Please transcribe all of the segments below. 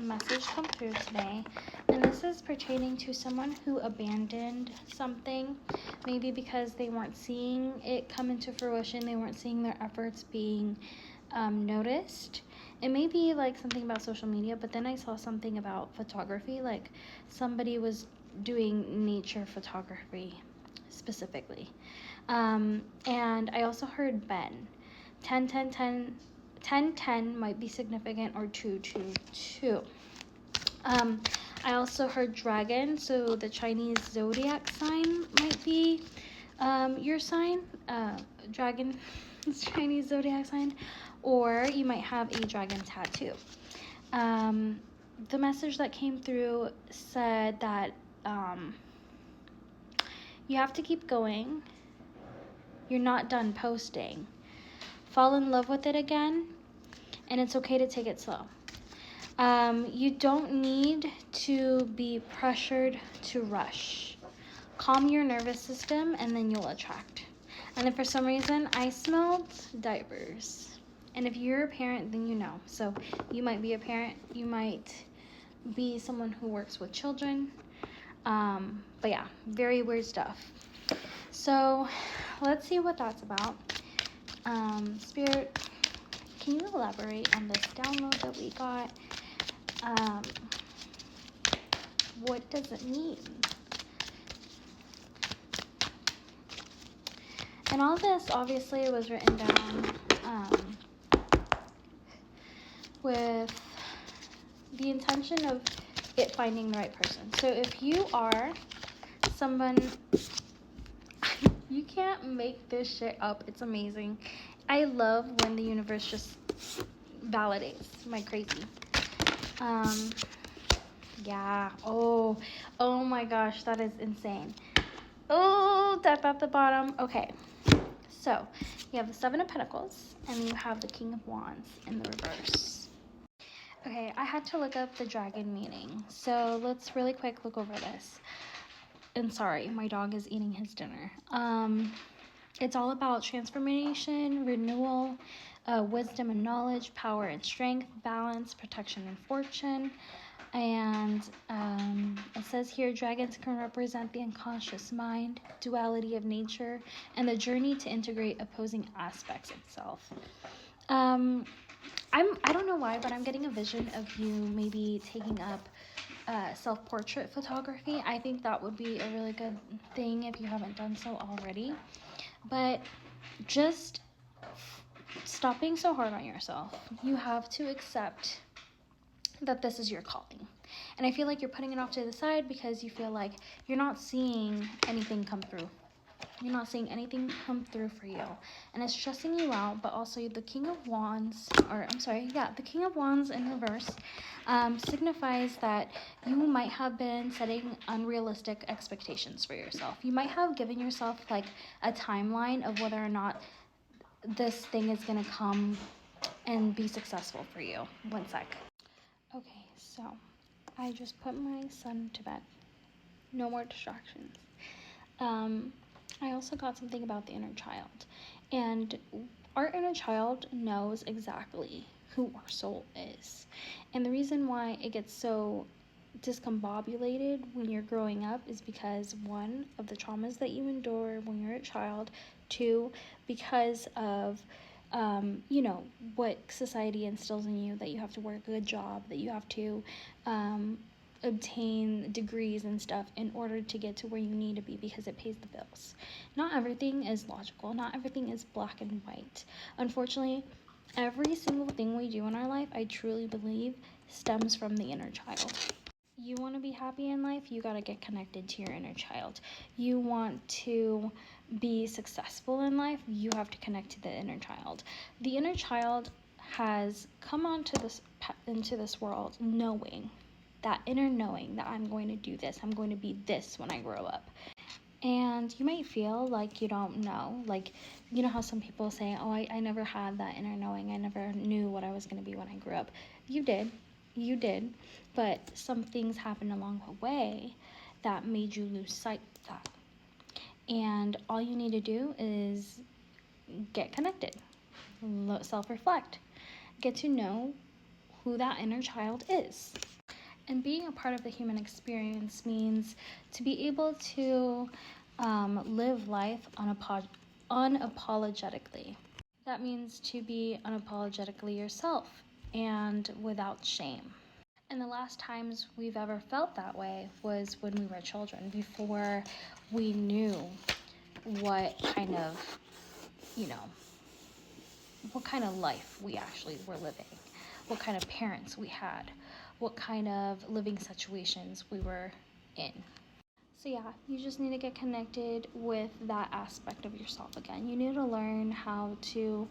message come through today, and this is pertaining to someone who abandoned something, maybe because they weren't seeing it come into fruition, they weren't seeing their efforts being noticed. It may be like something about social media, but then I saw something about photography, like somebody was doing nature photography specifically. And I also heard Ben. 10, 10, 10, 10, 10 might be significant, or 2, 2, 2. I also heard dragon, so the Chinese zodiac sign might be your sign, dragon Chinese zodiac sign, or you might have a dragon tattoo. The message that came through said that you have to keep going. You're not done posting. Fall in love with it again, and it's okay to take it slow. You don't need to be pressured to rush. Calm your nervous system, and then you'll attract. And then for some reason, I smelled diapers. And if you're a parent, then you know. So you might be a parent. You might be someone who works with children. But yeah, very weird stuff. So let's see what that's about. Spirit, can you elaborate on this download that we got? What does it mean? And all this obviously was written down with the intention of it finding the right person. So if you are someone, you can't make this shit up. It's amazing. I love when the universe just validates my crazy. Yeah. Oh my gosh, that is insane. Oh, death at the bottom. Okay. So you have the Seven of Pentacles, and you have the King of Wands in the reverse. Okay, I had to look up the dragon meaning. So let's really quick look over this. And sorry, my dog is eating his dinner. It's all about transformation, renewal, wisdom and knowledge, power and strength, balance, protection and fortune. And it says here, dragons can represent the unconscious mind, duality of nature, and the journey to integrate opposing aspects of self. I don't know why, but I'm getting a vision of you maybe taking up self-portrait photography. I think that would be a really good thing if you haven't done so already. But just stop being so hard on yourself. You have to accept that this is your calling. And I feel like you're putting it off to the side because you feel like you're not seeing anything come through. You're not seeing anything come through for you. And it's stressing you out, but also the King of Wands, the King of Wands in reverse signifies that you might have been setting unrealistic expectations for yourself. You might have given yourself like a timeline of whether or not this thing is going to come and be successful for you. One sec. Okay, so I just put my son to bed. No more distractions. I also got something about the inner child. And our inner child knows exactly who our soul is. And the reason why it gets so discombobulated when you're growing up is because, one, of the traumas that you endure when you're a child. Two, because of what society instills in you, that you have to work a good job, that you have to obtain degrees and stuff in order to get to where you need to be because it pays the bills. Not everything is logical. Not everything is black and white. Unfortunately, every single thing we do in our life, I truly believe, stems from the inner child. You want to be happy in life, you got to get connected to your inner child. You want to be successful in life, you have to connect to the inner child. The inner child has come into this world knowing, that inner knowing that I'm going to do this, I'm going to be this when I grow up. And you might feel like you don't know. Like, you know how some people say, oh, I never had that inner knowing. I never knew what I was going to be when I grew up. You did. But some things happened along the way that made you lose sight of that. And all you need to do is get connected, self-reflect, get to know who that inner child is. And being a part of the human experience means to be able to live life unapologetically. That means to be unapologetically yourself and without shame. And the last times we've ever felt that way was when we were children, before we knew what kind of, what kind of life we actually were living, what kind of parents we had, what kind of living situations we were in. So yeah, you just need to get connected with that aspect of yourself again. You need to learn how to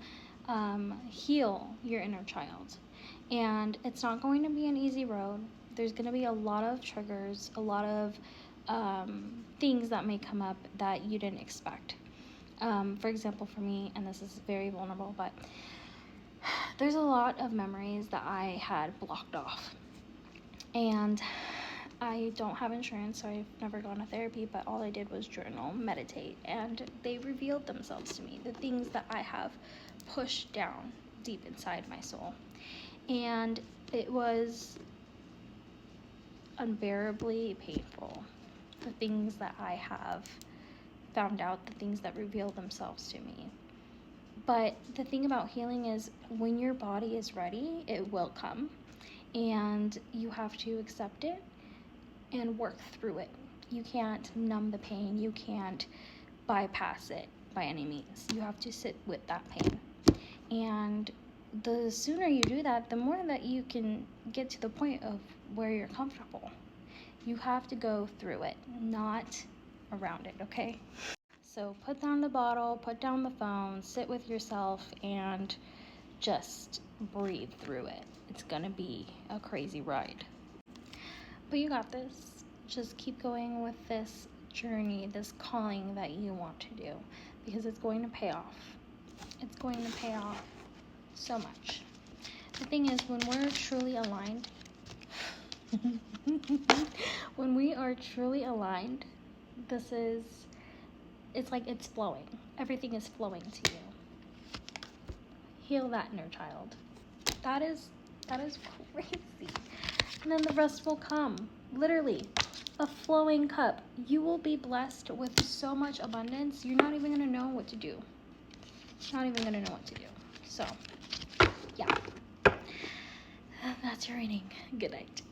heal your inner child. And it's not going to be an easy road. There's going to be a lot of triggers, a lot of things that may come up that you didn't expect. For example, for me, and this is very vulnerable, but there's a lot of memories that I had blocked off. And I don't have insurance, so I've never gone to therapy, but all I did was journal, meditate, and they revealed themselves to me, the things that I have pushed down deep inside my soul. And it was unbearably painful, the things that I have found out, the things that reveal themselves to me. But the thing about healing is when your body is ready, it will come, and you have to accept it and work through it. You can't numb the pain. You can't bypass it by any means. You have to sit with that pain. And the sooner you do that, the more that you can get to the point of where you're comfortable. You have to go through it, not around it, okay? So put down the bottle, put down the phone, sit with yourself, and just breathe through it. It's gonna be a crazy ride. But you got this. Just keep going with this journey, this calling that you want to do, because it's going to pay off. It's going to pay off so much. The thing is, when we're truly aligned, when we are truly aligned, it's like it's flowing. Everything is flowing to you. Heal that inner child. That is crazy. And then the rest will come. Literally, a flowing cup. You will be blessed with so much abundance, you're not even going to know what to do. Not even going to know what to do. So, yeah. That's your reading. Good night.